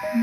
Pull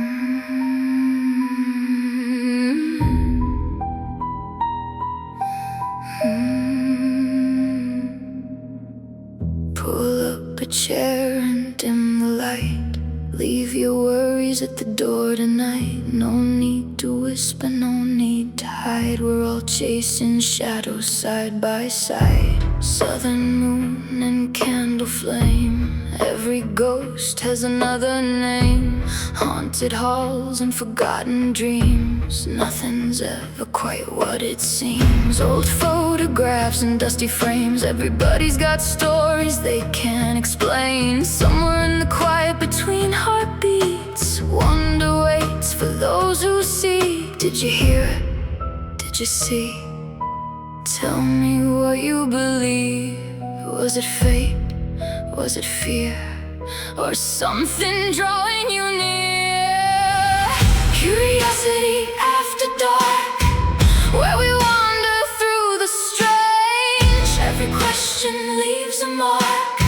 up a chair and dim the light. Leave your worries at the door tonight. No need to whisper, no need to hide. We're all chasing shadows side by side. Southern moon and candle flame. Every ghost has another name. Haunted halls and forgotten dreams. Nothing's ever quite what it seems. Old photographs and dusty frames. Everybody's got stories they can't explain. Somewhere in the quiet between heartbeats, wonder waits for those who see. Did you hear it? Did you see? Tell me what you believe. Was it fate? Was it fear? Or something drawing you near? Curiosity after dark, where we wander through the strange. Every question leaves a mark.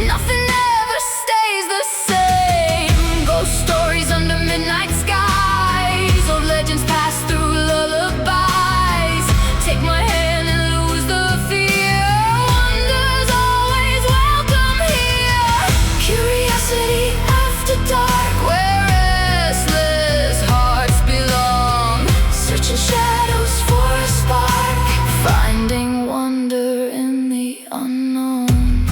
Nothing ever stays the same. Ghost stories under midnight skies. Old legends pass through lullabies. Take my hand and lose the fear. Wonder's always welcome here. Curiosity after dark, where restless hearts belong. Searching shadows for a spark, finding wonder in the unknown.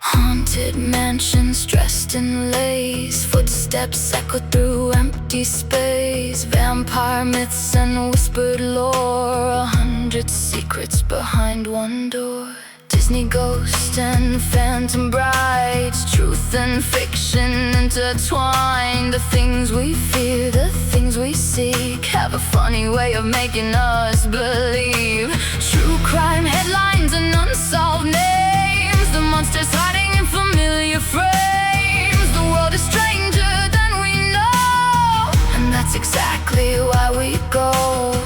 Haunted mansions dressed in lace. Footsteps echo through empty space. Vampire myths and whispered lore. 100 secrets behind one door. Disney ghosts and phantom brides. Truth and fiction intertwined. The things we fear, the things we seek, have a funny way of making us believe. True crime headlines and unsolved names. The monsters hiding in familiar frames. The world is stranger than we know, and that's exactly why we go.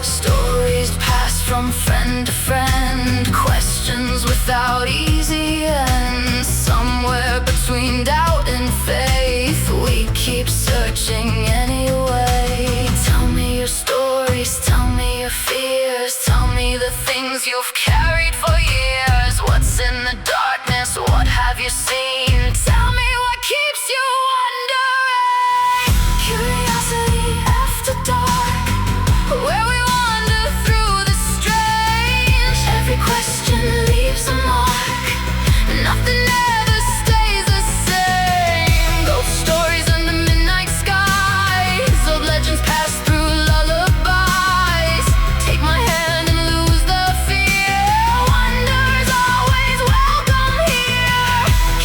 Stories pass from friend to friend. Questions without easy ends. Somewhere between doubt and faith, we keep searching anyway. Tell me your stories, tell me your fears. Tell me the things you've carried for years. What's in the darkness? What have you seen? Tell me what keeps you wondering. Curiosity after dark, where we wander through the strange. Every question leaves a mark. Nothing ever stays the same. Ghost stories under midnight skies. Old legends pass through lullabies. Take my hand and lose the fear. Wonder's always welcome here.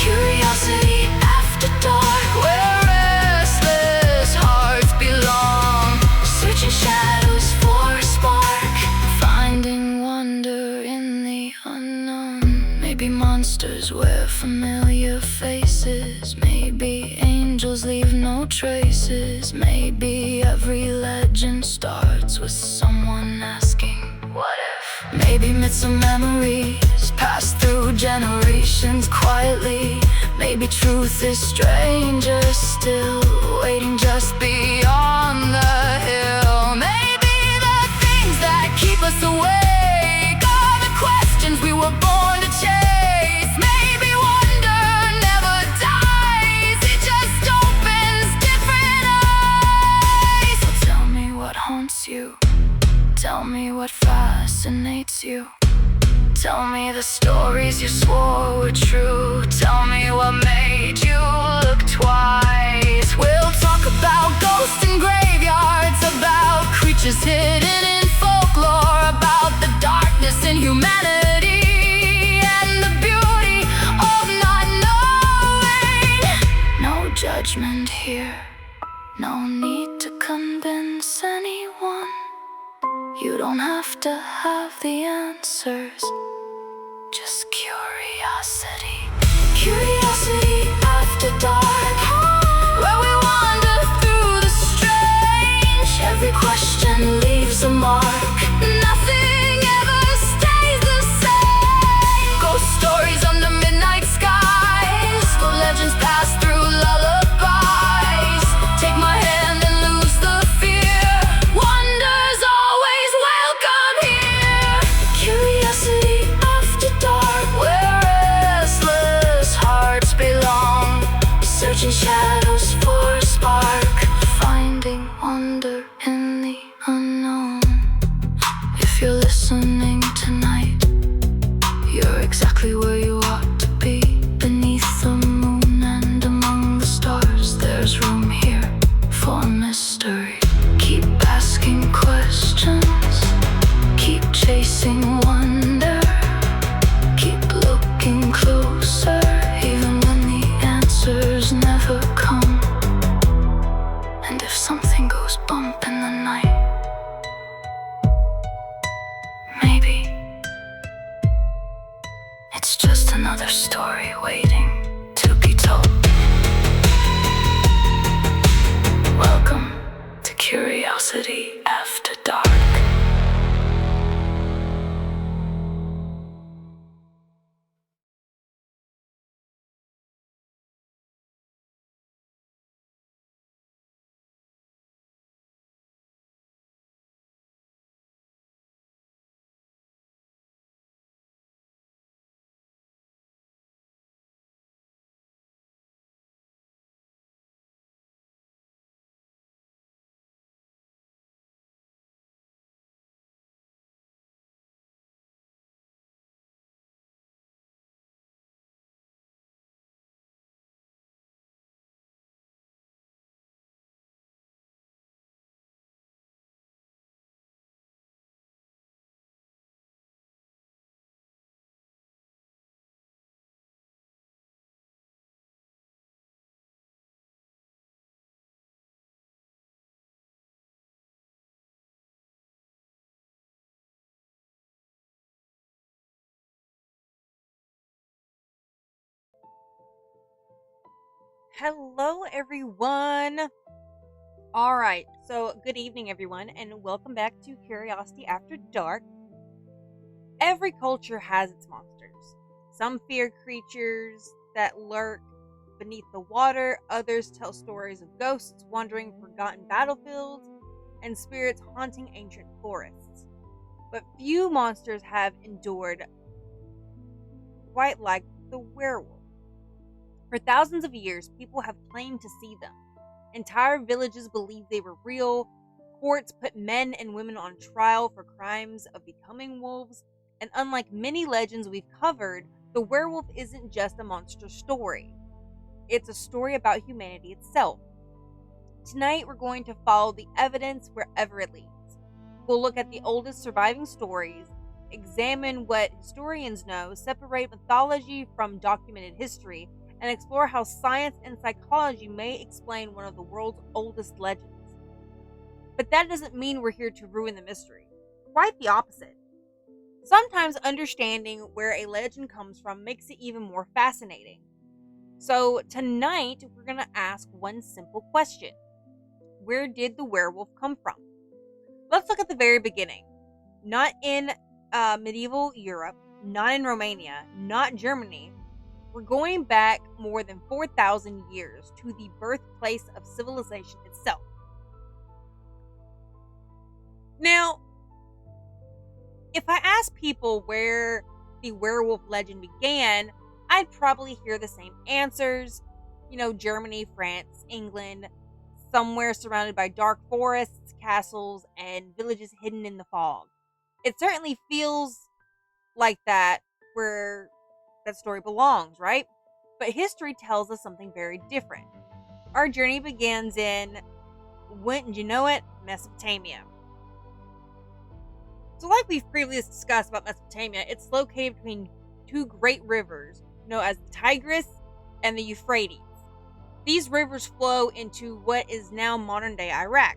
Curiosity after dark, where restless hearts belong. Searching shadows for a spark, finding wonder in the unknown. Maybe monsters wear familiar faces. Maybe angels leave no traces. Maybe every legend starts with someone asking, what if? Maybe myths and memories pass through generations quietly. Maybe truth is stranger still, waiting just beyond the hill. Maybe the things that keep us awake are the questions we were born to chase. Maybe wonder never dies, it just opens different eyes. So tell me what haunts you. Tell me what fascinates you. Tell me the stories you swore were true. Tell me what made you look twice. We'll talk about ghosts and graveyards, about creatures hidden in folklore, about the darkness in humanity and the beauty of not knowing. No judgment here, no need to convince anyone. You don't have to have the answers, just curiosity. Curiosity after dark, where we wander through the strange. Every question leaves a mark. Nothing ever stays the same. Ghost stories under midnight skies. The legends pass through lullabies. listening tonight, you're exactly where you ought to be. Beneath the moon and among the stars, there's room here for mystery. Keep asking questions, keep chasing wonder, keep looking closer, even when the answers never come. And if something goes bump in the night, maybe it's just another story waiting to be told. Welcome to Curiosity After Dark. Hello, everyone. All right, so good evening, everyone, and welcome back to Curiosity After Dark. Every culture has its monsters. Some fear creatures that lurk beneath the water, others tell stories of ghosts wandering forgotten battlefields and spirits haunting ancient forests. But few monsters have endured quite like the werewolf. For thousands of years, people have claimed to see them. Entire villages believed they were real. Courts put men and women on trial for crimes of becoming wolves. And unlike many legends we've covered, the werewolf isn't just a monster story. It's a story about humanity itself. Tonight, we're going to follow the evidence wherever it leads. We'll look at the oldest surviving stories, examine what historians know, separate mythology from documented history, and explore how science and psychology may explain one of the world's oldest legends. But that doesn't mean we're here to ruin the mystery. Quite the opposite. Sometimes understanding where a legend comes from makes it even more fascinating. So tonight, we're going to ask one simple question. Where did the werewolf come from? Let's look at the very beginning. Not in medieval Europe, not in Romania, not Germany. We're going back more than 4,000 years to the birthplace of civilization itself. Now, if I ask people where the werewolf legend began, I'd probably hear the same answers. Germany, France, England, somewhere surrounded by dark forests, castles, and villages hidden in the fog. It certainly feels like that where that story belongs, right? But history tells us something very different. Our journey begins in, wouldn't you know it, Mesopotamia. So like we've previously discussed about Mesopotamia, it's located between two great rivers, known as the Tigris and the Euphrates. These rivers flow into what is now modern-day Iraq.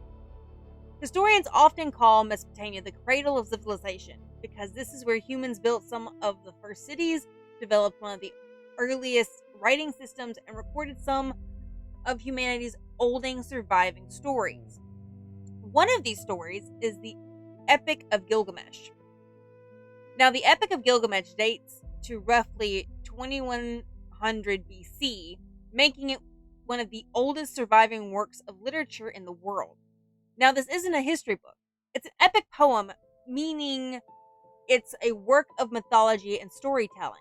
Historians often call Mesopotamia the cradle of civilization because this is where humans built some of the first cities, developed one of the earliest writing systems, and recorded some of humanity's oldest surviving stories. One of these stories is the Epic of Gilgamesh. Now, the Epic of Gilgamesh dates to roughly 2100 BC, making it one of the oldest surviving works of literature in the world. Now, this isn't a history book. It's an epic poem, meaning it's a work of mythology and storytelling.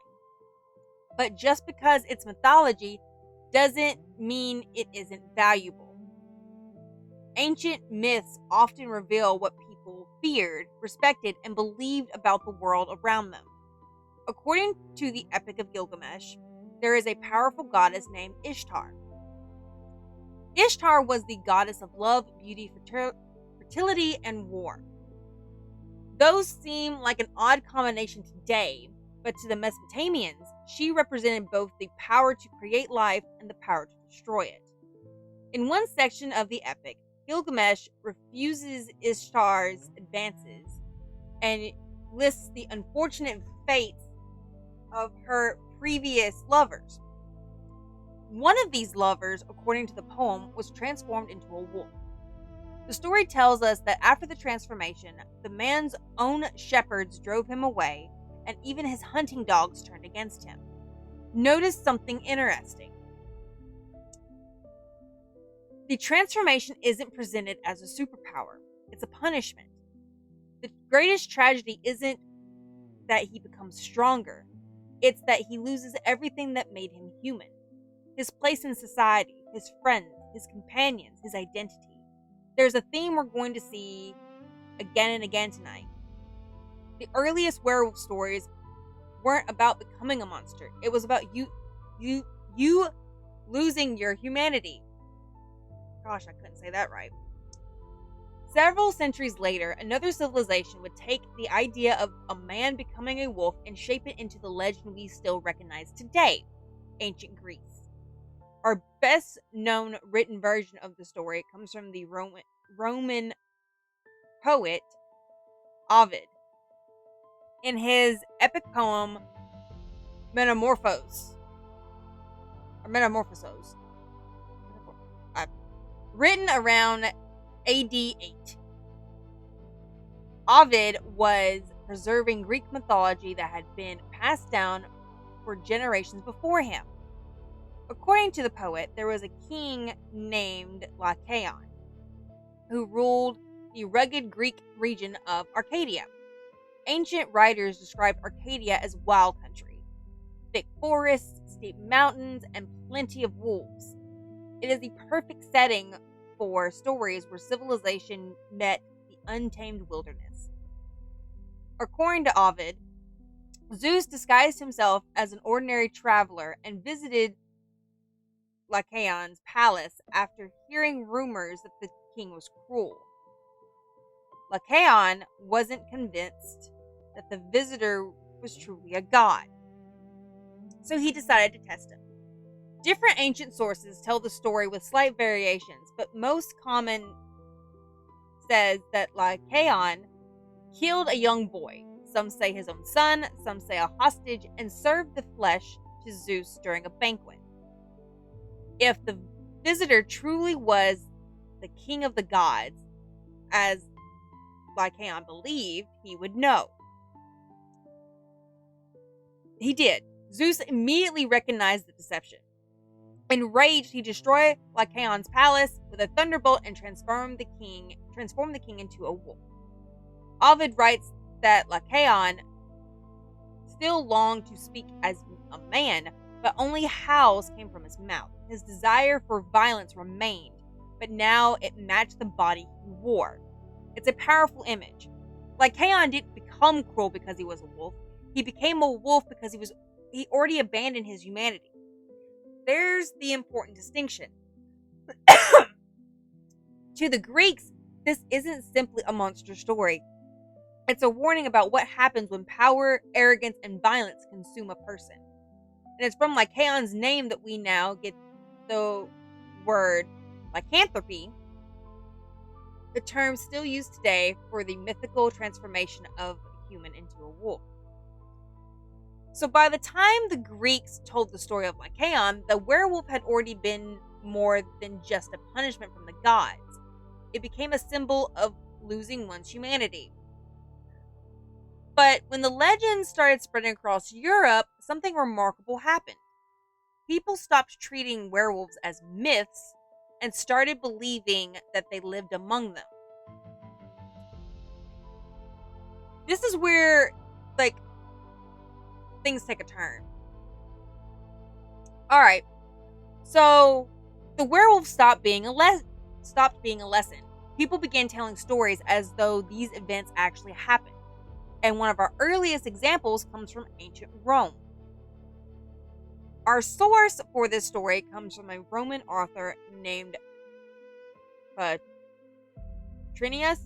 But just because it's mythology doesn't mean it isn't valuable. Ancient myths often reveal what people feared, respected, and believed about the world around them. According to the Epic of Gilgamesh, there is a powerful goddess named Ishtar. Ishtar was the goddess of love, beauty, fertility, and war. Those seem like an odd combination today, but to the Mesopotamians, she represented both the power to create life and the power to destroy it. In one section of the epic, Gilgamesh refuses Ishtar's advances and lists the unfortunate fates of her previous lovers. One of these lovers, according to the poem, was transformed into a wolf. The story tells us that after the transformation, the man's own shepherds drove him away, and even his hunting dogs turned against him. Notice something interesting. The transformation isn't presented as a superpower, it's a punishment. The greatest tragedy isn't that he becomes stronger, it's that he loses everything that made him human. His place in society, his friends, his companions, his identity. There's a theme we're going to see again and again tonight. The earliest werewolf stories weren't about becoming a monster. It was about you losing your humanity. Gosh, I couldn't say that right. Several centuries later, another civilization would take the idea of a man becoming a wolf and shape it into the legend we still recognize today, ancient Greece. Our best known written version of the story comes from the Roman poet Ovid. In his epic poem Metamorphoses, written around AD 8. Ovid was preserving Greek mythology that had been passed down for generations before him. According to the poet, there was a king named Lycaon who ruled the rugged Greek region of Arcadia. Ancient writers described Arcadia as wild country, thick forests, steep mountains, and plenty of wolves. It is the perfect setting for stories where civilization met the untamed wilderness. According to Ovid, Zeus disguised himself as an ordinary traveler and visited Lycaon's palace after hearing rumors that the king was cruel. Lycaon wasn't convinced that the visitor was truly a god, so he decided to test him. Different ancient sources tell the story with slight variations, but most common says that Lycaon killed a young boy. Some say his own son, some say a hostage, and served the flesh to Zeus during a banquet. If the visitor truly was the king of the gods, as Lycaon believed, he would know. He did. Zeus immediately recognized the deception. Enraged, he destroyed Lycaon's palace with a thunderbolt and transformed the king into a wolf. Ovid writes that Lycaon still longed to speak as a man, but only howls came from his mouth. His desire for violence remained, but now it matched the body he wore. It's a powerful image. Lycaon didn't become cruel because he was a wolf. He became a wolf because he already abandoned his humanity. There's the important distinction. To the Greeks, this isn't simply a monster story. It's a warning about what happens when power, arrogance, and violence consume a person. And it's from Lycaon's name that we now get the word lycanthropy, the term still used today for the mythical transformation of a human into a wolf. So by the time the Greeks told the story of Lycaon, the werewolf had already been more than just a punishment from the gods. It became a symbol of losing one's humanity. But when the legends started spreading across Europe, something remarkable happened. People stopped treating werewolves as myths and started believing that they lived among them. This is where, things take a turn. Alright, so the werewolf stopped being a lesson. people began telling stories as though these events actually happened. And one of our earliest examples comes from ancient Rome. Our source for this story comes from a Roman author named Trinius.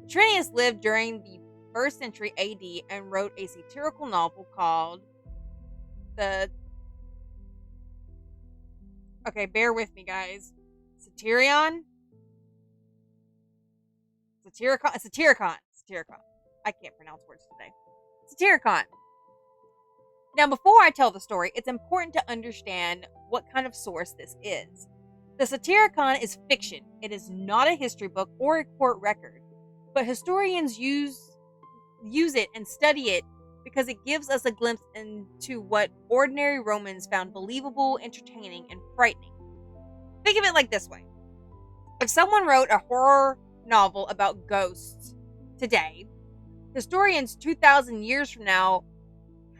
Trinius lived during the 1st century AD and wrote a satirical novel called bear with me, guys. Satyricon. I can't pronounce words today. Satyricon. Now, before I tell the story, it's important to understand what kind of source this is. The Satyricon is fiction. It is not a history book or a court record, but historians use it and study it because it gives us a glimpse into what ordinary Romans found believable, entertaining, and frightening. Think of it like this way. If someone wrote a horror novel about ghosts today, historians 2,000 years from now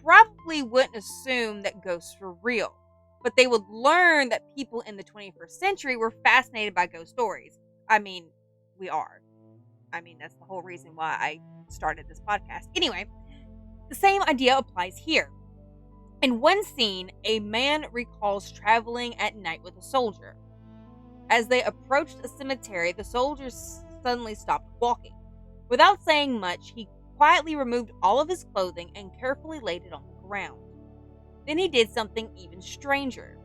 probably wouldn't assume that ghosts were real, but they would learn that people in the 21st century were fascinated by ghost stories. I mean, we are. That's the whole reason why I started this podcast. Anyway, the same idea applies here. In one scene, a man recalls traveling at night with a soldier. As they approached a cemetery, the soldier suddenly stopped walking. Without saying much, he quietly removed all of his clothing and carefully laid it on the ground. Then he did something even stranger.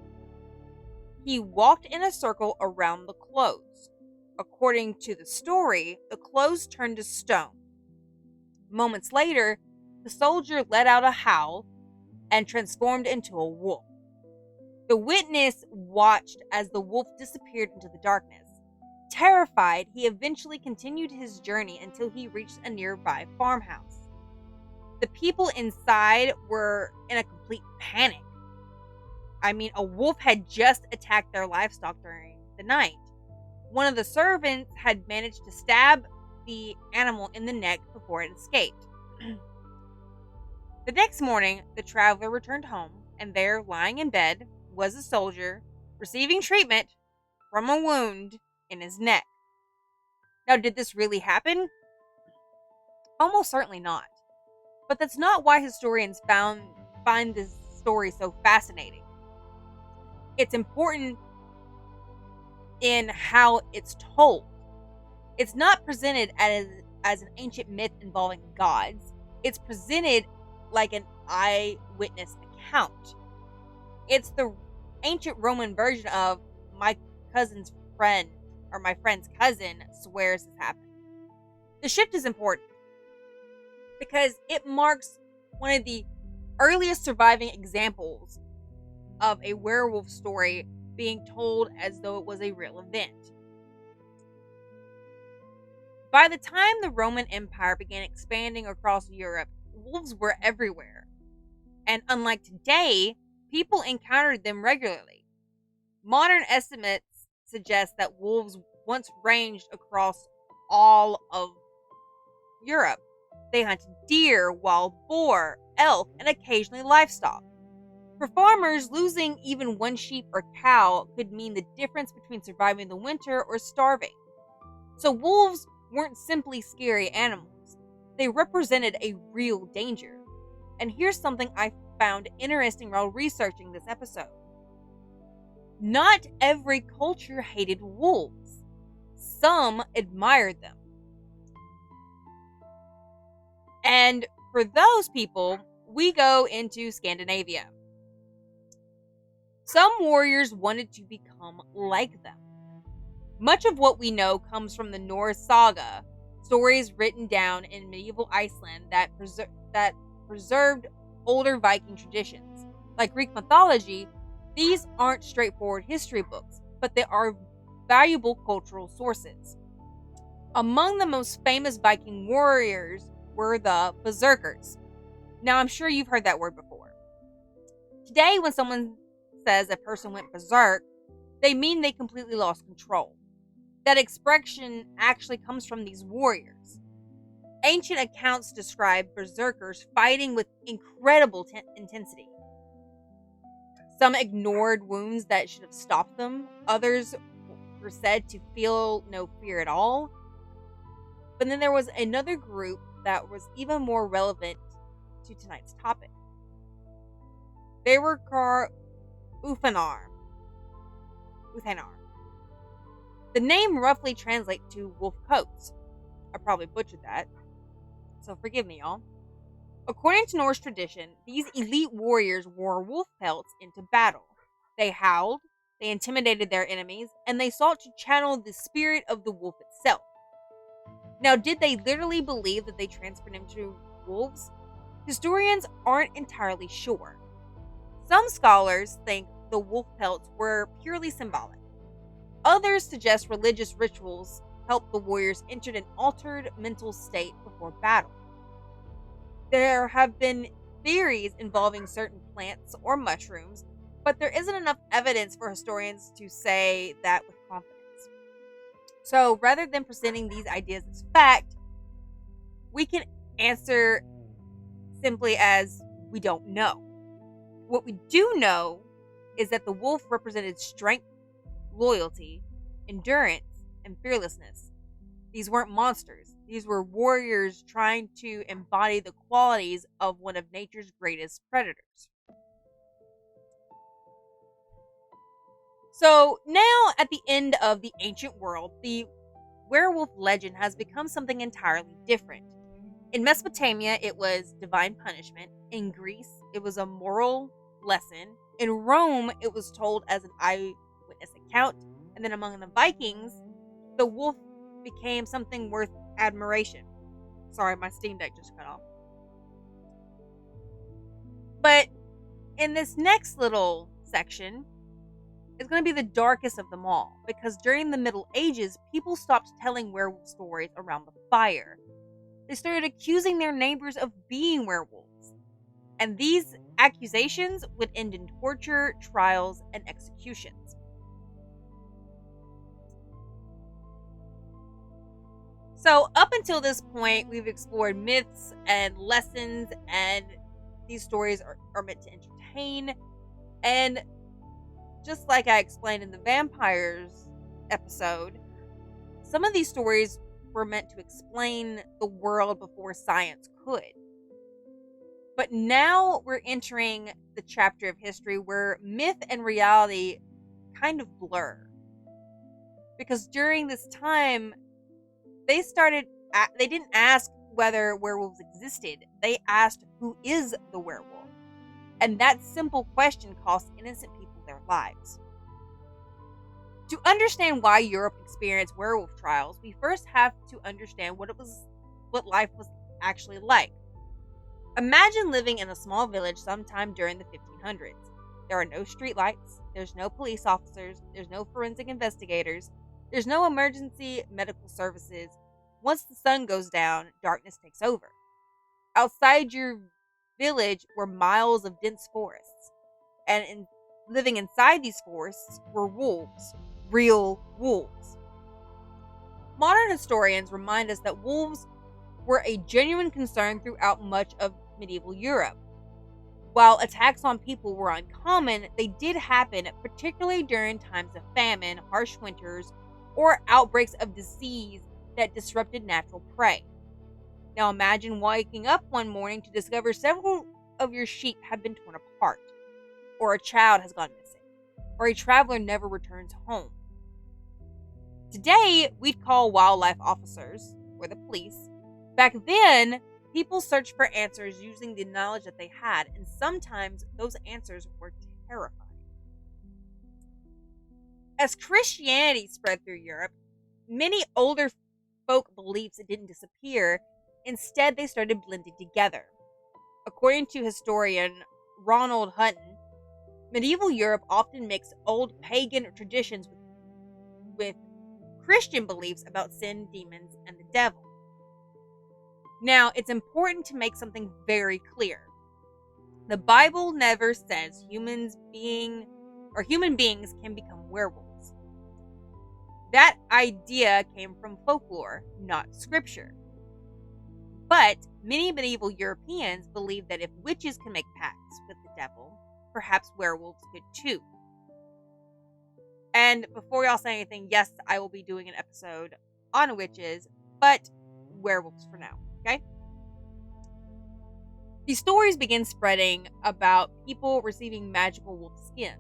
He walked in a circle around the clothes. According to the story, the clothes turned to stone. Moments later, the soldier let out a howl and transformed into a wolf. The witness watched as the wolf disappeared into the darkness. Terrified, he eventually continued his journey until he reached a nearby farmhouse. The people inside were in a complete panic. A wolf had just attacked their livestock during the night. One of the servants had managed to stab the animal in the neck before it escaped. The next morning, the traveler returned home, and there, lying in bed, was a soldier receiving treatment from a wound in his neck. Now, did this really happen? Almost certainly not. But that's not why historians find this story so fascinating. It's important in how it's told. It's not presented as an ancient myth involving gods. It's presented like an eyewitness account. It's the ancient Roman version of my cousin's friend or my friend's cousin swears this happened. The shift is important because it marks one of the earliest surviving examples of a werewolf story being told as though it was a real event. By the time the Roman Empire began expanding across Europe, wolves were everywhere. And unlike today, people encountered them regularly. Modern estimates suggest that wolves once ranged across all of Europe. They hunted deer, wild boar, elk, and occasionally livestock. For farmers, losing even one sheep or cow could mean the difference between surviving the winter or starving. So wolves weren't simply scary animals. They represented a real danger. And here's something I found interesting while researching this episode. Not every culture hated wolves. Some admired them. And for those people, we go into Scandinavia. Some warriors wanted to become like them. Much of what we know comes from the Norse saga, stories written down in medieval Iceland that preserved older Viking traditions. Like Greek mythology, these aren't straightforward history books, but they are valuable cultural sources. Among the most famous Viking warriors were the berserkers. Now, I'm sure you've heard that word before. Today, when someone says a person went berserk, they mean they completely lost control. That expression actually comes from these warriors. Ancient accounts describe berserkers fighting with incredible intensity. Some ignored wounds that should have stopped them. Others were said to feel no fear at all. But then there was another group that was even more relevant to tonight's topic. They were called Uthanar. The name roughly translates to wolf coats. I probably butchered that, so forgive me, y'all. According to Norse tradition, these elite warriors wore wolf pelts into battle. They howled, they intimidated their enemies, and they sought to channel the spirit of the wolf itself. Now, did they literally believe that they transferred into wolves? Historians aren't entirely sure. Some scholars think the wolf pelts were purely symbolic. Others suggest religious rituals helped the warriors enter an altered mental state before battle. There have been theories involving certain plants or mushrooms, but there isn't enough evidence for historians to say that with confidence. So rather than presenting these ideas as fact, we can answer simply as we don't know. What we do know is that the wolf represented strength, loyalty, endurance, and fearlessness. These weren't monsters. These were warriors trying to embody the qualities of one of nature's greatest predators. So now, at the end of the ancient world, the werewolf legend has become something entirely different. In Mesopotamia, it was divine punishment. In Greece, it was a moral lesson. In Rome, it was told as an eyewitness account. And then among the Vikings, the wolf became something worth admiration. Sorry, my Steam Deck just cut off. But in this next little section, it's going to be the darkest of them all, because during the Middle Ages, people stopped telling werewolf stories around the fire. They started accusing their neighbors of being werewolves. And these accusations would end in torture, trials, and executions. So up until this point, we've explored myths and lessons, and these stories are meant to entertain. And just like I explained in the vampires episode, some of these stories were meant to explain the world before science could. But now we're entering the chapter of history where myth and reality kind of blur. Because during this time, they didn't ask whether werewolves existed. They asked, who is the werewolf? And that simple question cost innocent people their lives. To understand why Europe experienced werewolf trials, we first have to understand what life was actually like. Imagine living in a small village sometime during the 1500s. There are no streetlights, there's no police officers, there's no forensic investigators, there's no emergency medical services. Once the sun goes down, darkness takes over. Outside your village were miles of dense forests, and living inside these forests were wolves, real wolves. Modern historians remind us that wolves were a genuine concern throughout much of medieval Europe. While attacks on people were uncommon, they did happen, particularly during times of famine, harsh winters, or outbreaks of disease that disrupted natural prey. Now imagine waking up one morning to discover several of your sheep have been torn apart, or a child has gone missing, or a traveler never returns home. Today, we'd call wildlife officers, or the police. Back then, people searched for answers using the knowledge that they had, and sometimes those answers were terrifying. As Christianity spread through Europe, many older folk beliefs didn't disappear. Instead, they started blending together. According to historian Ronald Hutton, medieval Europe often mixed old pagan traditions with Christian beliefs about sin, demons, and the devil. Now, it's important to make something very clear. The Bible never says human beings can become werewolves. That idea came from folklore, not scripture. But many medieval Europeans believed that if witches can make pacts with the devil, perhaps werewolves could too. And before y'all say anything, yes, I will be doing an episode on witches, but werewolves for now, okay? These stories begin spreading about people receiving magical wolf skins.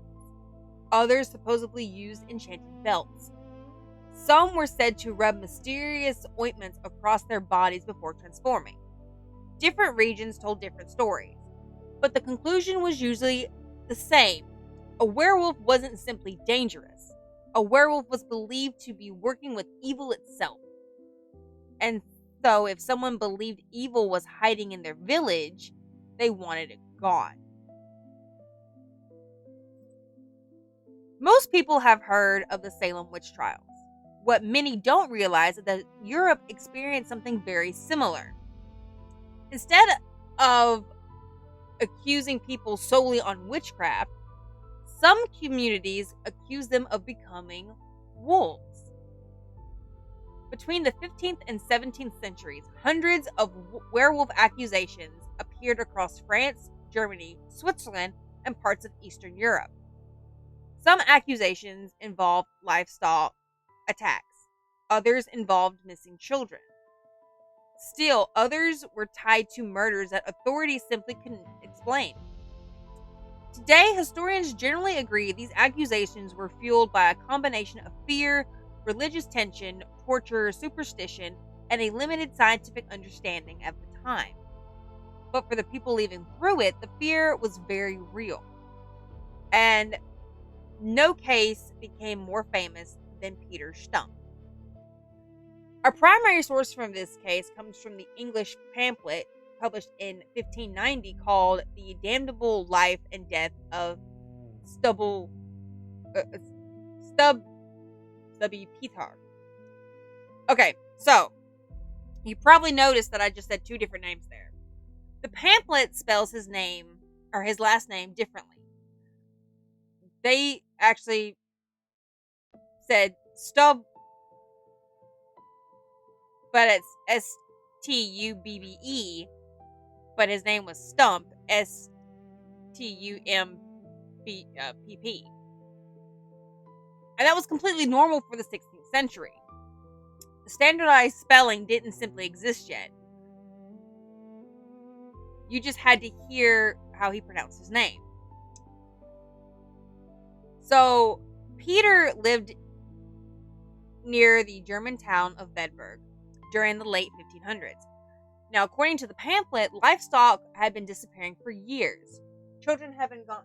Others supposedly used enchanted belts. Some were said to rub mysterious ointments across their bodies before transforming. Different regions told different stories, but the conclusion was usually the same. A werewolf wasn't simply dangerous. A werewolf was believed to be working with evil itself. And so if someone believed evil was hiding in their village, they wanted it gone. Most people have heard of the Salem witch trials. What many don't realize is that Europe experienced something very similar. Instead of accusing people solely on witchcraft, some communities accuse them of becoming wolves. Between the 15th and 17th centuries, hundreds of werewolf accusations appeared across France, Germany, Switzerland, and parts of Eastern Europe. Some accusations involved livestock attacks. Others involved missing children. Still, others were tied to murders that authorities simply couldn't explain. Today, historians generally agree these accusations were fueled by a combination of fear, religious tension, torture, superstition, and a limited scientific understanding at the time. But for the people living through it, the fear was very real. And no case became more famous than Peter Stump. Our primary source from this case comes from the English pamphlet published in 1590 called The Damnable Life and Death of Stubby Petar. Okay, so you probably noticed that I just said two different names there. The pamphlet spells his name or his last name differently. They actually said Stub, but it's Stubbe, but his name was Stump, Stumpp. And that was completely normal for the 16th century. The standardized spelling didn't simply exist yet. You just had to hear how he pronounced his name. So, Peter lived near the German town of Bedburg during the late 1500s. Now, according to the pamphlet, livestock had been disappearing for years. Children had gone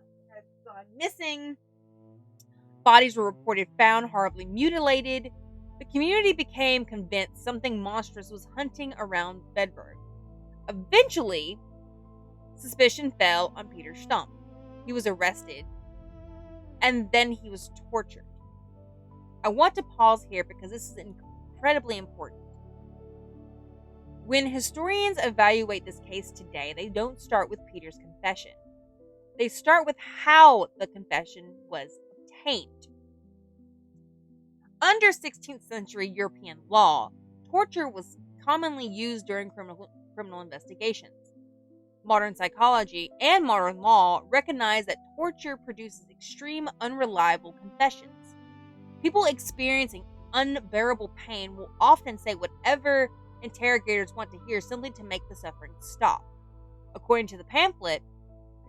missing. Bodies were reported found horribly mutilated. The community became convinced something monstrous was hunting around Bedburg. Eventually, suspicion fell on Peter Stump. He was arrested, and then he was tortured. I want to pause here because this is incredibly important. When historians evaluate this case today, they don't start with Peter's confession. They start with how the confession was obtained. Under 16th century European law, torture was commonly used during criminal investigations. Modern psychology and modern law recognize that torture produces extreme, unreliable confessions. People experiencing unbearable pain will often say whatever interrogators want to hear simply to make the suffering stop. According to the pamphlet,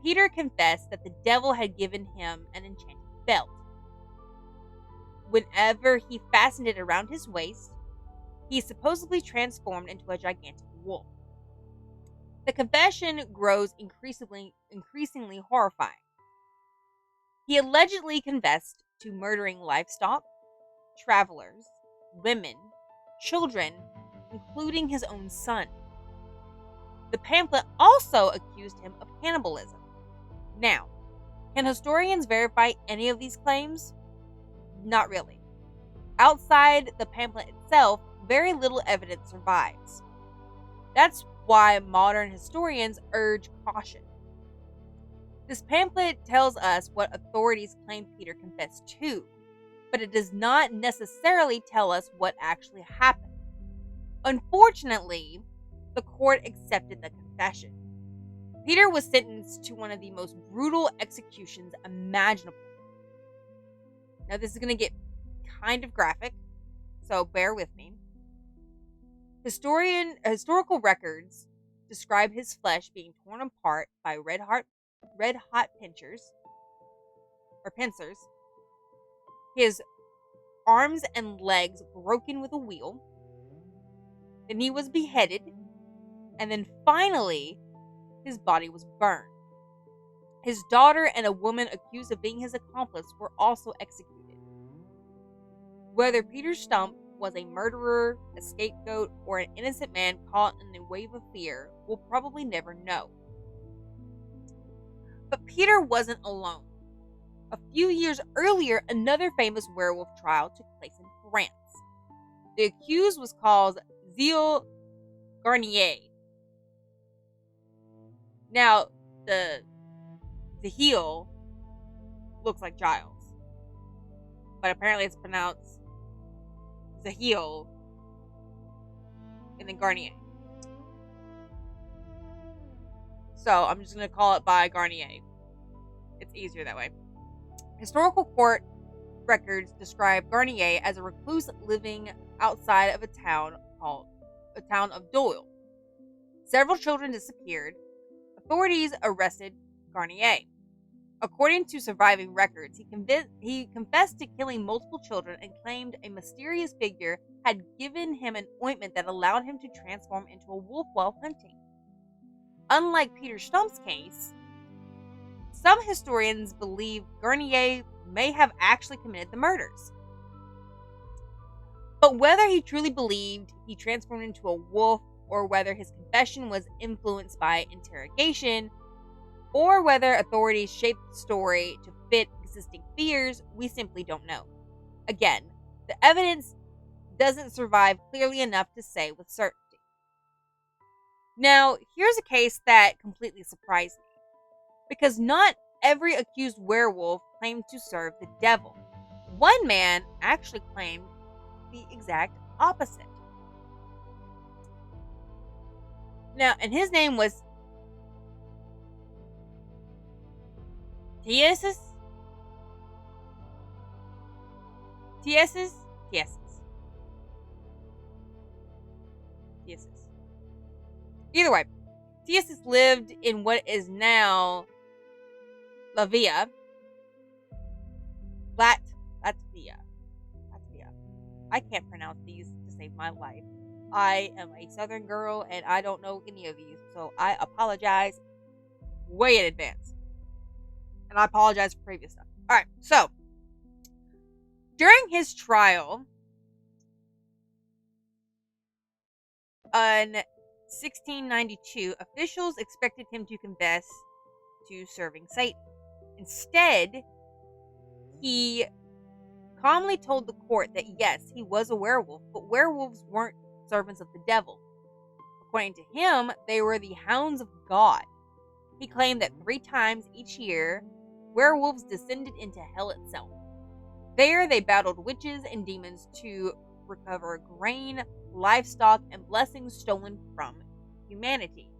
Peter confessed that the devil had given him an enchanted belt. Whenever he fastened it around his waist, he supposedly transformed into a gigantic wolf. The confession grows increasingly horrifying. He allegedly confessed to murdering livestock, travelers, women, children, including his own son. The pamphlet also accused him of cannibalism. Now, can historians verify any of these claims? Not really. Outside the pamphlet itself, very little evidence survives. That's why modern historians urge caution. This pamphlet tells us what authorities claim Peter confessed to, but it does not necessarily tell us what actually happened. Unfortunately, the court accepted the confession. Peter was sentenced to one of the most brutal executions imaginable. Now, this is going to get kind of graphic, so bear with me. Historical records describe his flesh being torn apart by red hot pincers, his arms and legs broken with a wheel. Then he was beheaded, and then finally, his body was burned. His daughter and a woman accused of being his accomplice were also executed. Whether Peter Stump was a murderer, a scapegoat, or an innocent man caught in a wave of fear, we'll probably never know. But Peter wasn't alone. A few years earlier, another famous werewolf trial took place in France. The accused was called Gilles Garnier. Now, the heel looks like Giles, but apparently it's pronounced Zahil and then Garnier. So I'm just going to call it by Garnier. It's easier that way. Historical court records describe Garnier as a recluse living outside of a town of Doyle. Several children disappeared. Authorities arrested Garnier. According to surviving records, he confessed to killing multiple children and claimed a mysterious figure had given him an ointment that allowed him to transform into a wolf while hunting. Unlike Peter Stump's case, some historians believe Garnier may have actually committed the murders. But whether he truly believed he transformed into a wolf, or whether his confession was influenced by interrogation, or whether authorities shaped the story to fit existing fears, we simply don't know. Again, the evidence doesn't survive clearly enough to say with certainty. Now, here's a case that completely surprised me, because not every accused werewolf claimed to serve the devil. One man actually claimed the exact opposite. Now, and his name was Tiesis. Either way, Tiesis lived in what is now Latvia. Latvia. I can't pronounce these to save my life. I am a Southern girl and I don't know any of these, so I apologize way in advance. And I apologize for previous stuff. Alright, so during his trial in 1692, officials expected him to confess to serving Satan. Instead, he calmly told the court that yes, he was a werewolf, but werewolves weren't servants of the devil. According to him, they were the hounds of God. He claimed that 3 times each year, werewolves descended into hell itself. There, they battled witches and demons to recover grain, livestock, and blessings stolen from humanity.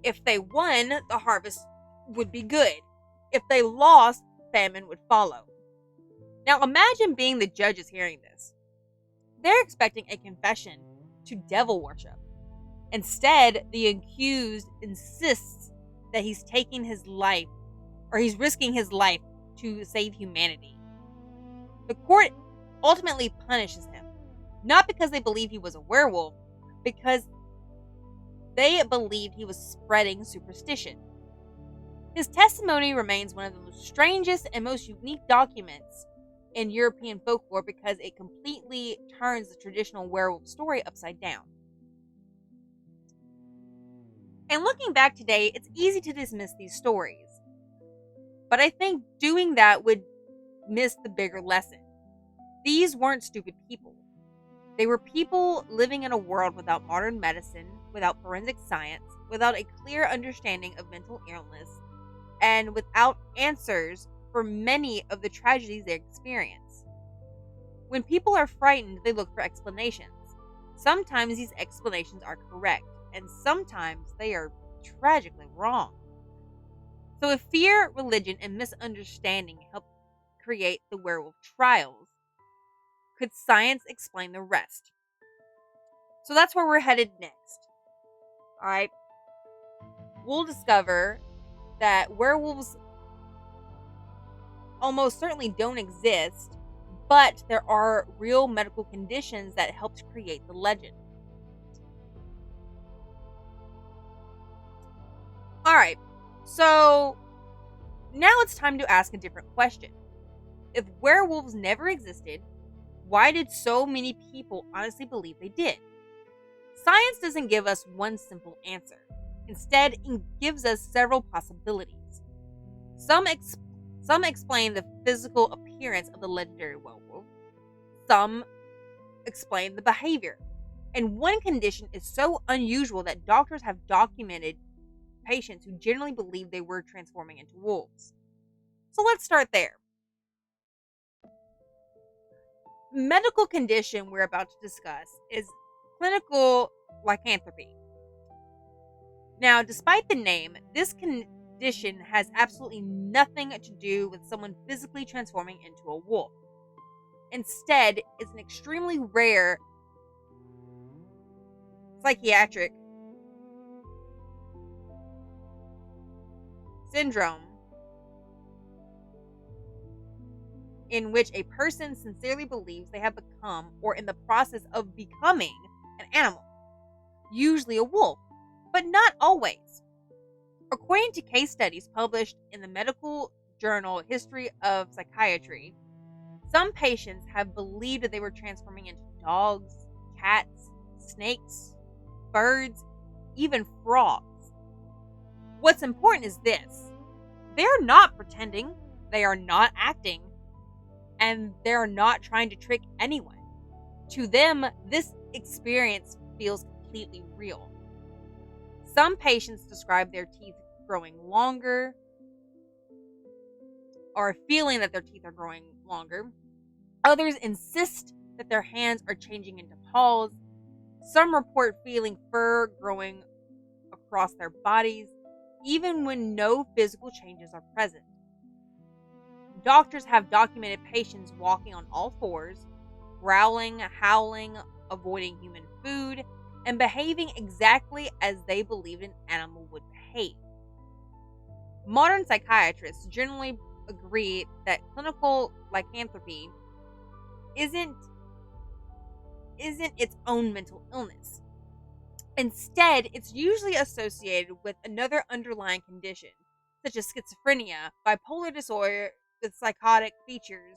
If they won, the harvest would be good. If they lost, famine would follow. Now imagine being the judges hearing this. They're expecting a confession to devil worship. Instead, the accused insists that he's taking his life, or he's risking his life to save humanity. The court ultimately punishes him, not because they believe he was a werewolf, because they believed he was spreading superstition. His testimony remains one of the most strangest and most unique documents in European folklore because it completely turns the traditional werewolf story upside down. And looking back today, it's easy to dismiss these stories. But I think doing that would miss the bigger lesson. These weren't stupid people. They were people living in a world without modern medicine, without forensic science, without a clear understanding of mental illness, and without answers for many of the tragedies they experience. When people are frightened, they look for explanations. Sometimes these explanations are correct, and sometimes they are tragically wrong. So if fear, religion, and misunderstanding helped create the werewolf trials, could science explain the rest? So that's where we're headed next. All right. We'll discover that werewolves almost certainly don't exist, but there are real medical conditions that helped create the legend. All right. So now it's time to ask a different question. If werewolves never existed, why did so many people honestly believe they did? Science doesn't give us one simple answer. Instead, it gives us several possibilities. Some explain the physical appearance of the legendary werewolf. Some explain the behavior. And one condition is so unusual that doctors have documented patients who generally believe they were transforming into wolves. So let's start there. Medical condition we're about to discuss is clinical lycanthropy. Now, despite the name, this condition has absolutely nothing to do with someone physically transforming into a wolf. Instead, it's an extremely rare psychiatric syndrome in which a person sincerely believes they have become or in the process of becoming an animal, usually a wolf, but not always. According to case studies published in the medical journal History of Psychiatry, some patients have believed that they were transforming into dogs, cats, snakes, birds, even frogs. What's important is this: they're not pretending, they are not acting, and they're not trying to trick anyone. To them, this experience feels completely real. Some patients describe their teeth growing longer or feeling that their teeth are growing longer. Others insist that their hands are changing into paws. Some report feeling fur growing across their bodies, even when no physical changes are present. Doctors have documented patients walking on all fours, growling, howling, avoiding human food, and behaving exactly as they believed an animal would behave. Modern psychiatrists generally agree that clinical lycanthropy isn't its own mental illness. Instead, it's usually associated with another underlying condition, such as schizophrenia, bipolar disorder with psychotic features,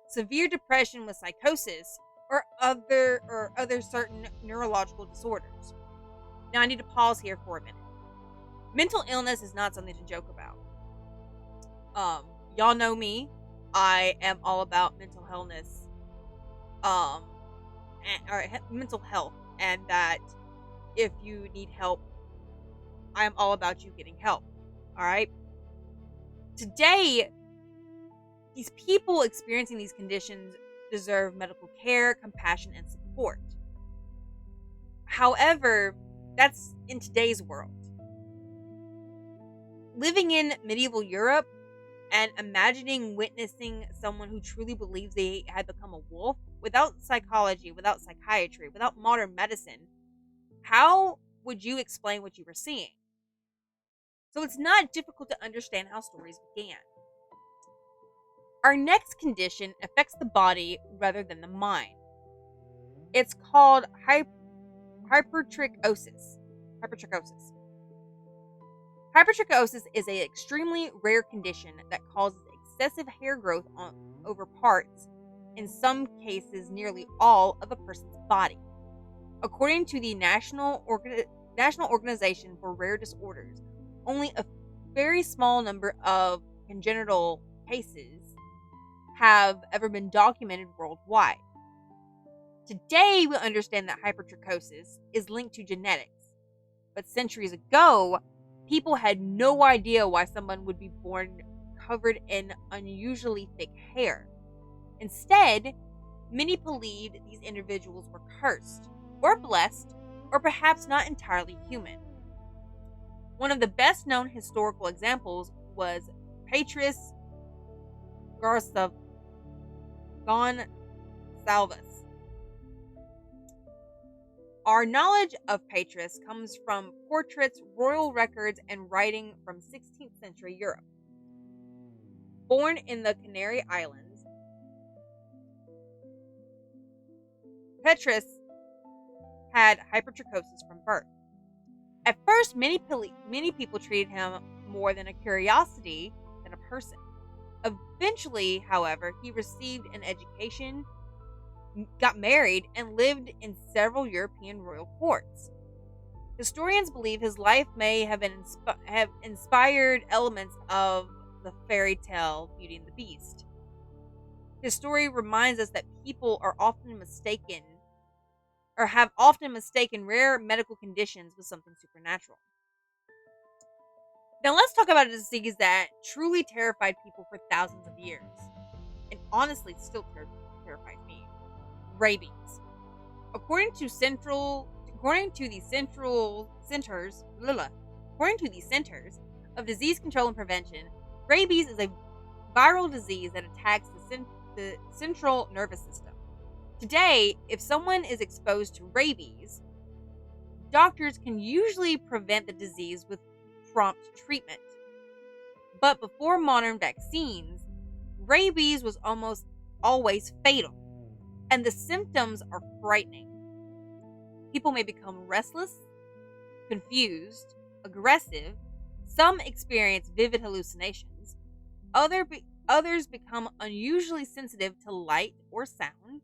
severe depression with psychosis, or other certain neurological disorders. Now I need to pause here for a minute. Mental illness is not something to joke about. Y'all know me. I am all about mental illness, mental health, and that if you need help, I am all about you getting help. All right. Today, these people experiencing these conditions deserve medical care, compassion, and support. However, that's in today's world. Living in medieval Europe and imagining witnessing someone who truly believes they had become a wolf without psychology, without psychiatry, without modern medicine, how would you explain what you were seeing? So it's not difficult to understand how stories began. Our next condition affects the body rather than the mind. It's called hypertrichosis. Hypertrichosis is an extremely rare condition that causes excessive hair growth over parts, in some cases nearly all, of a person's body. According to the National Organization for Rare Disorders, only a very small number of congenital cases have ever been documented worldwide. Today, we understand that hypertrichosis is linked to genetics, but centuries ago, people had no idea why someone would be born covered in unusually thick hair. Instead, many believed these individuals were cursed, or blessed, or perhaps not entirely human. One of the best known historical examples was Petrus Gonsalvus. Our knowledge of Petrus comes from portraits, royal records, and writing from 16th century Europe. Born in the Canary Islands, Petrus had hypertrichosis from birth. At first, many people treated him more than a curiosity than a person. Eventually, however, he received an education, got married, and lived in several European royal courts. Historians believe his life may have inspired elements of the fairy tale Beauty and the Beast. His story reminds us that people are often mistaken or have often mistaken rare medical conditions with something supernatural. Now let's talk about a disease that truly terrified people for thousands of years, and honestly still terrifies me: rabies. According to the Centers of Disease Control and Prevention, rabies is a viral disease that attacks the central nervous system. Today, if someone is exposed to rabies, doctors can usually prevent the disease with prompt treatment. But before modern vaccines, rabies was almost always fatal, and the symptoms are frightening. People may become restless, confused, aggressive. Some experience vivid hallucinations. Others become unusually sensitive to light or sound.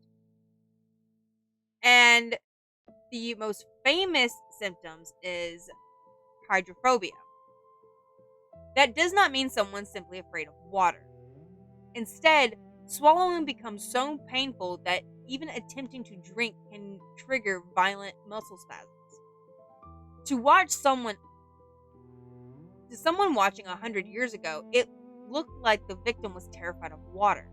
And the most famous symptoms is hydrophobia. That does not mean someone's simply afraid of water. Instead, swallowing becomes so painful that even attempting to drink can trigger violent muscle spasms. To someone watching 100 years ago, it looked like the victim was terrified of water.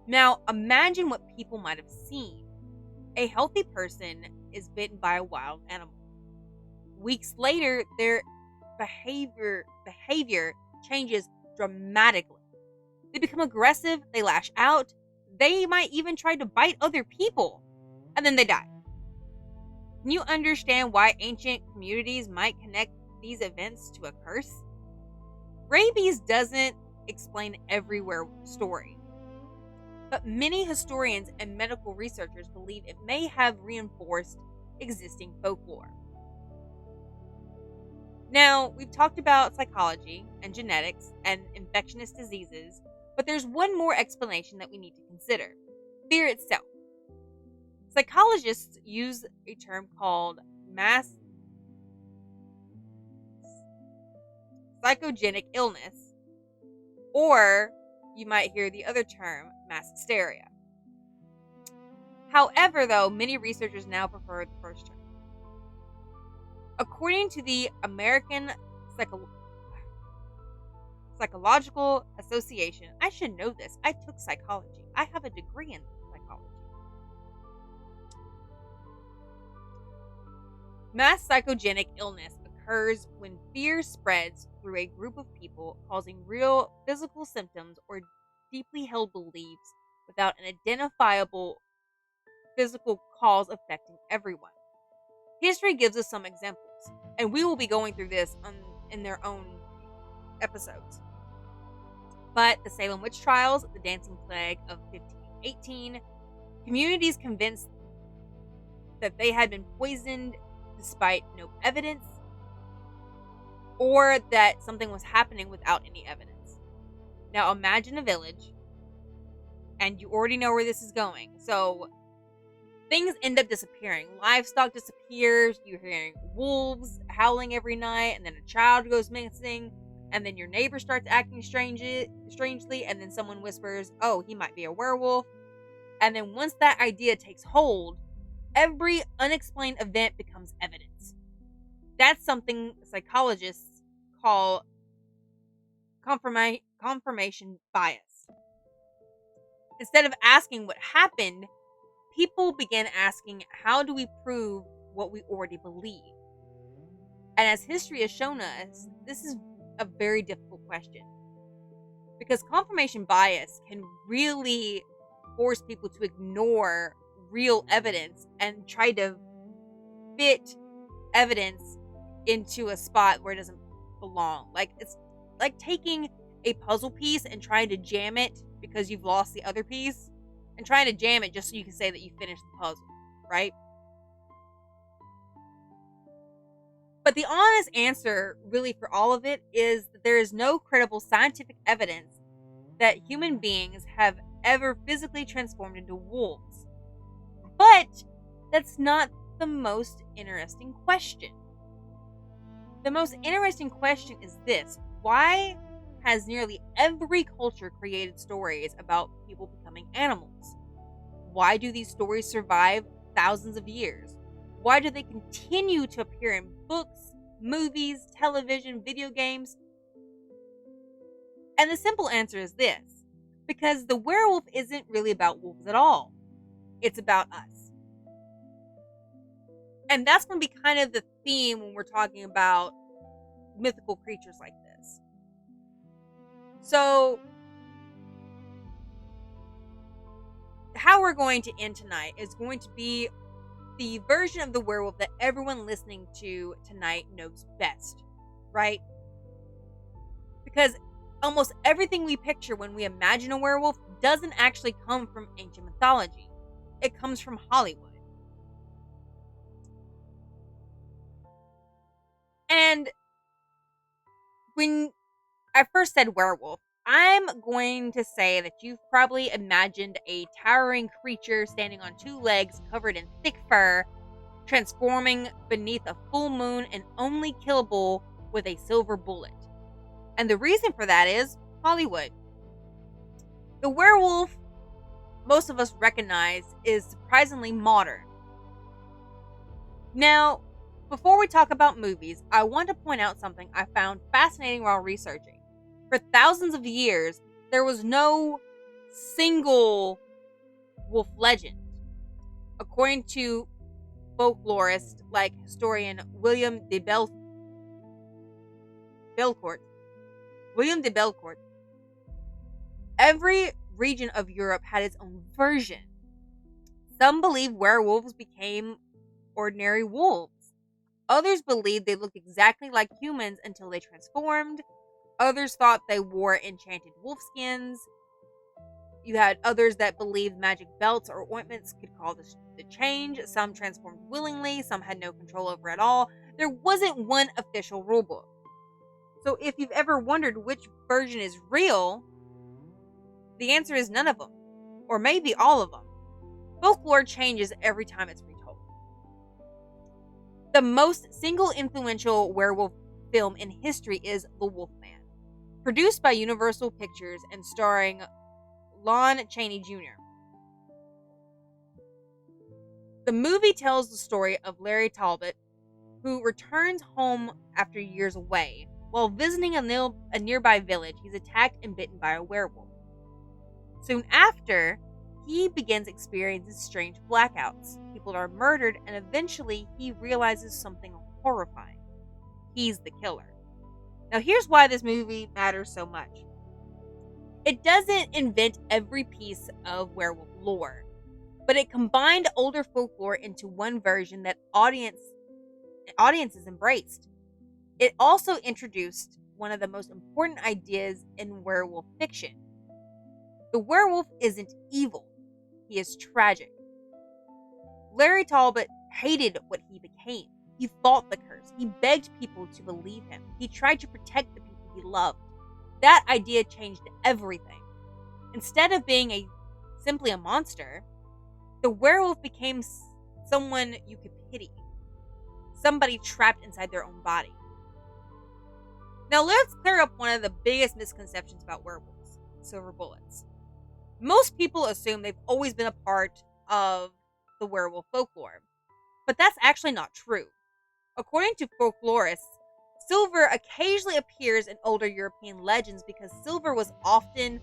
Now, imagine what people might have seen. A healthy person is bitten by a wild animal. Weeks later, their behavior changes dramatically. They become aggressive, they lash out, they might even try to bite other people, and then they die. Can you understand why ancient communities might connect these events to a curse? Rabies doesn't explain every werewolf story, but many historians and medical researchers believe it may have reinforced existing folklore. Now, we've talked about psychology and genetics and infectious diseases, but there's one more explanation that we need to consider: fear itself. Psychologists use a term called mass psychogenic illness, or you might hear the other term, mass hysteria. However, though, many researchers now prefer the first term. According to the American Psychological Association, I should know this. I took psychology. I have a degree in psychology. Mass psychogenic illness occurs when fear spreads through a group of people, causing real physical symptoms or deeply held beliefs without an identifiable physical cause affecting everyone. History gives us some examples, and we will be going through this in their own episodes. But the Salem witch trials, the dancing plague of 1518, communities convinced that they had been poisoned despite no evidence, or that something was happening without any evidence. Now imagine a village, and you already know where this is going. So things end up disappearing. Livestock disappears. You're hearing wolves howling every night, and then a child goes missing, and then your neighbor starts acting strangely, and then someone whispers, "Oh, he might be a werewolf." And then once that idea takes hold, every unexplained event becomes evidence. That's something psychologists call confirmation bias. Instead of asking what happened, people began asking, how do we prove what we already believe? And as history has shown us, this is a very difficult question. Because confirmation bias can really force people to ignore real evidence and try to fit evidence into a spot where it doesn't belong. Like, it's like taking a puzzle piece and trying to jam it because you've lost the other piece, and trying to jam it just so you can say that you finished the puzzle, right? But the honest answer, really, for all of it is that there is no credible scientific evidence that human beings have ever physically transformed into wolves. But that's not the most interesting question. The most interesting question is this: why has nearly every culture created stories about people becoming animals? Why do these stories survive thousands of years? Why do they continue to appear in books, movies, television, video games? And the simple answer is this: because the werewolf isn't really about wolves at all. It's about us. And that's going to be kind of the theme when we're talking about mythical creatures like this. So, how we're going to end tonight is going to be the version of the werewolf that everyone listening to tonight knows best, right? Because almost everything we picture when we imagine a werewolf doesn't actually come from ancient mythology. It comes from Hollywood. And when I first said werewolf, I'm going to say that you've probably imagined a towering creature standing on two legs covered in thick fur, transforming beneath a full moon and only killable with a silver bullet. And the reason for that is Hollywood. The werewolf most of us recognize is surprisingly modern. Now, before we talk about movies, I want to point out something I found fascinating while researching. For thousands of years, there was no single wolf legend. According to folklorists like historian William de Belcourt, every region of Europe had its own version. Some believe werewolves became ordinary wolves. Others believed they looked exactly like humans until they transformed. Others thought they wore enchanted wolf skins. You had others that believed magic belts or ointments could cause the change. Some transformed willingly. Some had no control over it at all. There wasn't one official rulebook. So if you've ever wondered which version is real, the answer is none of them. Or maybe all of them. Folklore changes every time it's retold. The most single influential werewolf film in history is The Wolfman, produced by Universal Pictures and starring Lon Chaney Jr. The movie tells the story of Larry Talbot, who returns home after years away. While visiting a nearby village, he's attacked and bitten by a werewolf. Soon after, he begins experiencing strange blackouts. People are murdered, and eventually he realizes something horrifying. He's the killer. Now here's why this movie matters so much. It doesn't invent every piece of werewolf lore, but it combined older folklore into one version that audiences embraced. It also introduced one of the most important ideas in werewolf fiction. The werewolf isn't evil. He is tragic. Larry Talbot hated what he became. He fought the curse. He begged people to believe him. He tried to protect the people he loved. That idea changed everything. Instead of being simply a monster, the werewolf became someone you could pity. Somebody trapped inside their own body. Now let's clear up one of the biggest misconceptions about werewolves: silver bullets. Most people assume they've always been a part of the werewolf folklore, but that's actually not true. According to folklorists, silver occasionally appears in older European legends because silver was often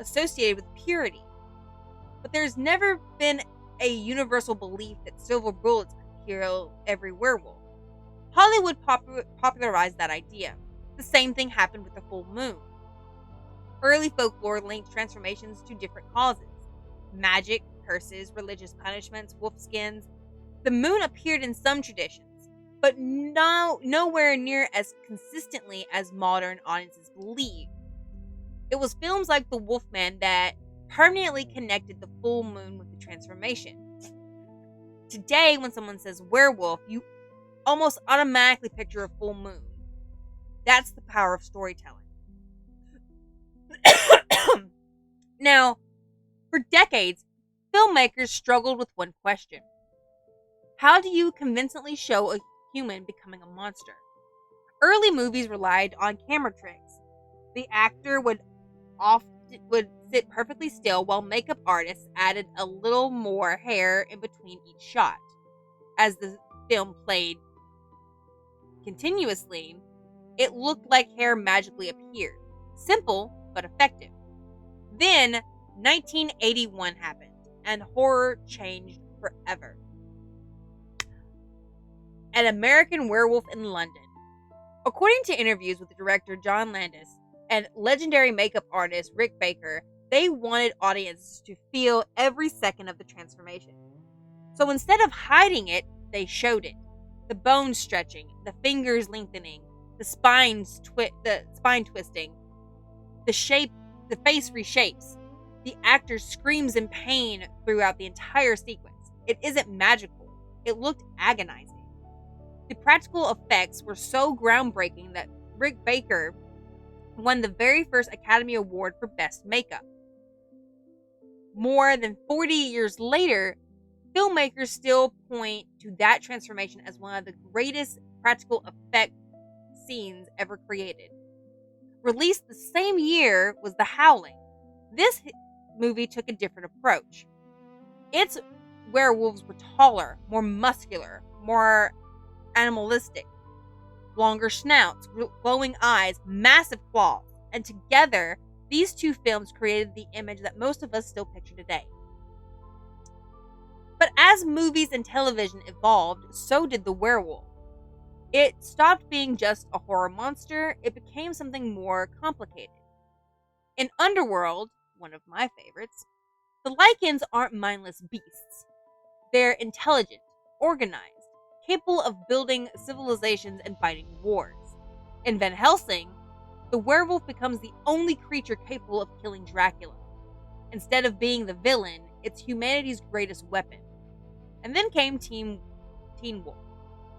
associated with purity. But there's never been a universal belief that silver bullets could kill every werewolf. Hollywood popularized that idea. The same thing happened with the full moon. Early folklore linked transformations to different causes: magic, curses, religious punishments, wolf skins. The moon appeared in some traditions, but nowhere near as consistently as modern audiences believe. It was films like The Wolfman that permanently connected the full moon with the transformation. Today, when someone says werewolf, you almost automatically picture a full moon. That's the power of storytelling. Now, for decades, filmmakers struggled with one question: how do you convincingly show a human becoming a monster? Early movies relied on camera tricks. The actor would sit perfectly still while makeup artists added a little more hair in between each shot. As the film played continuously, it looked like hair magically appeared. Simple, but effective. Then, 1981 happened, and horror changed forever. An American Werewolf in London. According to interviews with the director John Landis and legendary makeup artist Rick Baker, they wanted audiences to feel every second of the transformation. So instead of hiding it, they showed it. The bones stretching, the fingers lengthening, the spine twisting, the face reshapes. The actor screams in pain throughout the entire sequence. It isn't magical. It looked agonizing. The practical effects were so groundbreaking that Rick Baker won the very first Academy Award for Best Makeup. More than 40 years later, filmmakers still point to that transformation as one of the greatest practical effect scenes ever created. Released the same year was The Howling. This movie took a different approach. Its werewolves were taller, more muscular, more animalistic. Longer snouts, glowing eyes, massive claws, and together, these two films created the image that most of us still picture today. But as movies and television evolved, so did the werewolf. It stopped being just a horror monster, it became something more complicated. In Underworld, one of my favorites, the Lycans aren't mindless beasts. They're intelligent, organized, capable of building civilizations and fighting wars. In Van Helsing, the werewolf becomes the only creature capable of killing Dracula. Instead of being the villain, it's humanity's greatest weapon. And then came Teen Wolf.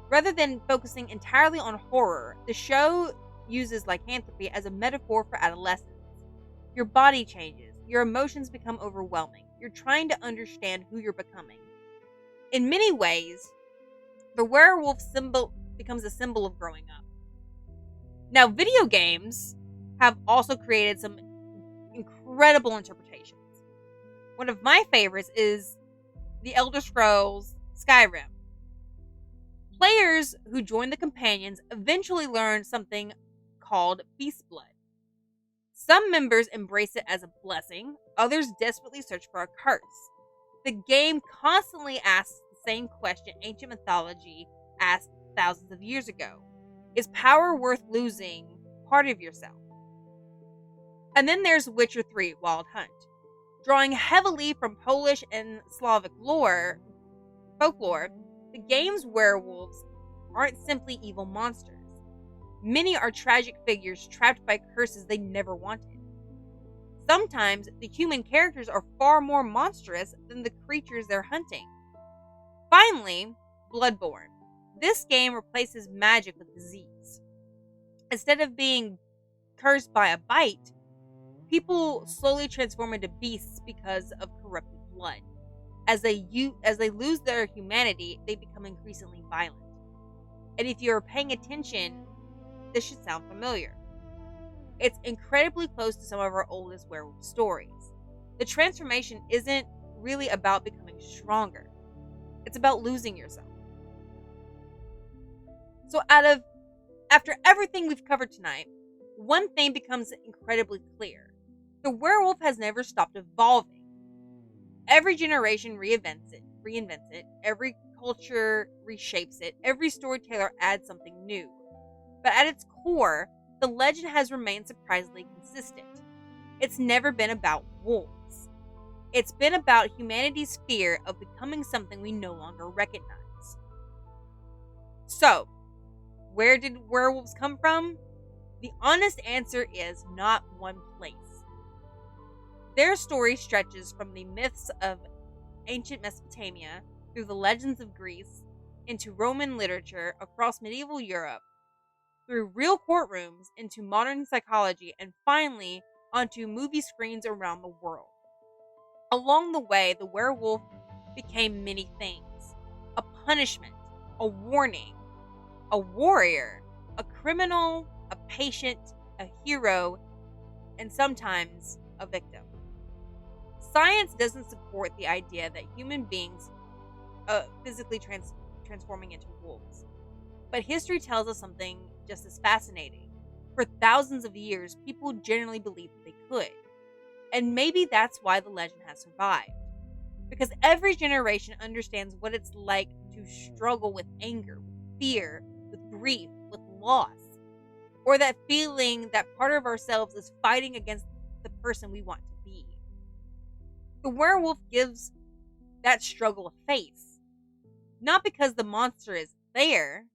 Rather than focusing entirely on horror, the show uses lycanthropy as a metaphor for adolescence. Your body changes, your emotions become overwhelming, you're trying to understand who you're becoming. In many ways, the werewolf symbol becomes a symbol of growing up. Now, video games have also created some incredible interpretations. One of my favorites is The Elder Scrolls Skyrim. Players who join the Companions eventually learn something called Beast Blood. Some members embrace it as a blessing, others desperately search for a curse. The game constantly asks the same question ancient mythology asked thousands of years ago. Is power worth losing part of yourself? And then there's Witcher 3 Wild Hunt. Drawing heavily from Polish and Slavic folklore, the game's werewolves aren't simply evil monsters. Many are tragic figures trapped by curses they never wanted. Sometimes the human characters are far more monstrous than the creatures they're hunting. Finally, Bloodborne. This game replaces magic with disease. Instead of being cursed by a bite, people slowly transform into beasts because of corrupted blood. As they lose their humanity, they become increasingly violent. And if you're paying attention, this should sound familiar. It's incredibly close to some of our oldest werewolf stories. The transformation isn't really about becoming stronger. It's about losing yourself. So after everything we've covered tonight, one thing becomes incredibly clear. The werewolf has never stopped evolving. Every generation reinvents it. Every culture reshapes it, every storyteller adds something new. But at its core, the legend has remained surprisingly consistent. It's never been about wolves. It's been about humanity's fear of becoming something we no longer recognize. So, where did werewolves come from? The honest answer is not one place. Their story stretches from the myths of ancient Mesopotamia through the legends of Greece into Roman literature across medieval Europe, through real courtrooms into modern psychology, and finally onto movie screens around the world. Along the way, the werewolf became many things: a punishment, a warning, a warrior, a criminal, a patient, a hero, and sometimes a victim. Science doesn't support the idea that human beings physically transforming into wolves, but history tells us something just as fascinating. For thousands of years, people generally believed that they could, and maybe that's why the legend has survived. Because every generation understands what it's like to struggle with anger, with fear, with grief, with loss, or that feeling that part of ourselves is fighting against the person we want to be. The werewolf gives that struggle a face, not because the monster is there,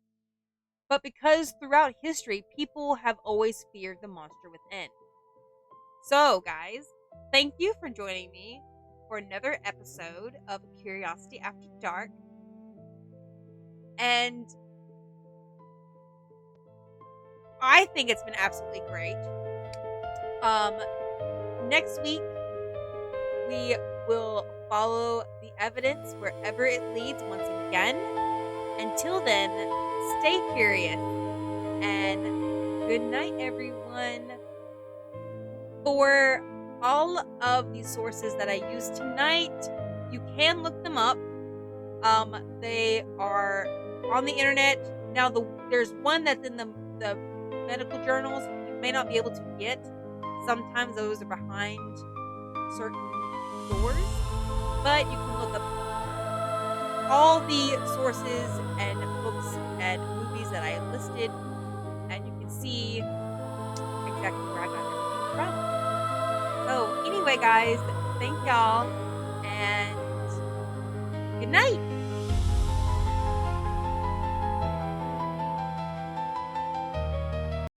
but because throughout history, people have always feared the monster within. So, guys, thank you for joining me for another episode of Curiosity After Dark. And I think it's been absolutely great. Next week, we will follow the evidence wherever it leads once again. Until then, stay curious and good night, everyone. For all of the sources that I used tonight, you can look them up. They are on the internet. Now, there's one that's in the medical journals you may not be able to get. Sometimes those are behind certain doors, but you can look up all the sources and books and movies that I listed, and you can see exactly where I got everything from. So anyway, guys, thank y'all, and good night.